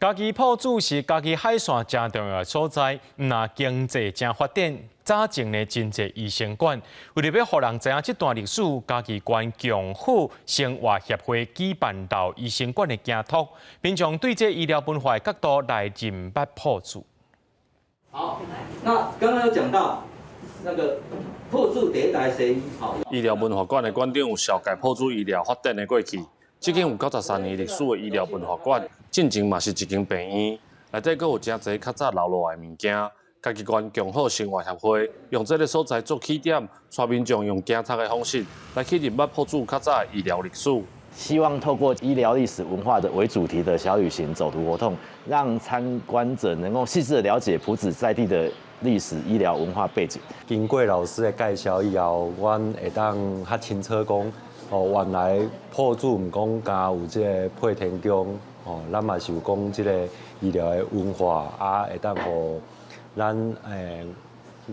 家己埔子是家己海线正重要的所在，那经济正发展。早前呢，真侪医生馆为了要互人知影这段历史，家己县强好生活协会举办到医生馆的行托，并从对这医疗文化的角度来认捌埔子。好，那刚刚有讲到那个埔子第一代西医，医疗文化馆的馆长有紹介埔子医疗發展的過去。這間有93年歷史的醫療文化館，進前嘛是一間病院，內底佫有真濟較早留落來的物件。家己縣強好生活協會用這個所在做起點，帶民眾用行冊的方式來去認捌埔子較早的醫療歷史。希望透過醫療歷史文化的為主題的小旅行走讀活動，讓參觀者能夠細緻地了解埔子在地的歷史、醫療文化背景。經過老師的介紹以後，阮會當較清楚講，原來埔子唔講加有即個配天宮，咱嘛是有講即個醫療的文化，會當互咱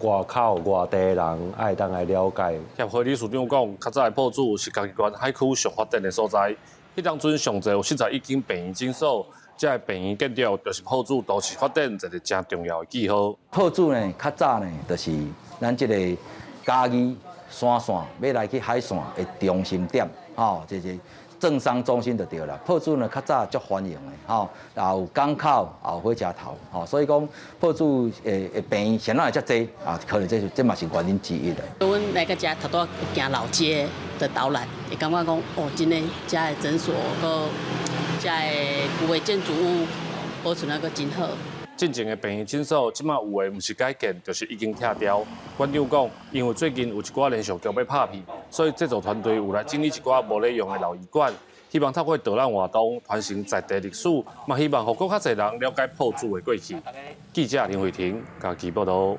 外口外地人會當來了解。協會理事長講，較早的埔子是家己縣海區上發展的所在，迄當陣上濟有41間病院診所，這個病院建築就是埔子都市發展一個真重要的記號。埔子呢，較早呢，就是咱這個嘉義山線要來去海線的中心點，就是政商中心就對啦。埔子呢，較早足歡迎的，也有港口，也有火車頭，所以講埔子的病院現在遮濟，可能這嘛是原因之一的。阮來個遮頭拄行老街的導覽，會感覺講真誒，遮的診所個遮的舊的建築物保存那個真好。進前的病院診所，即馬有的唔是改建，就是已經拆掉。館長講，因為最近有一寡連續劇要拍片，所以製作團隊有來整理一寡無咧用的老醫館，希望透過導覽活動傳承在地歷史，嘛希望互更較儕人了解埔子的過去。記者林慧婷，家己報道。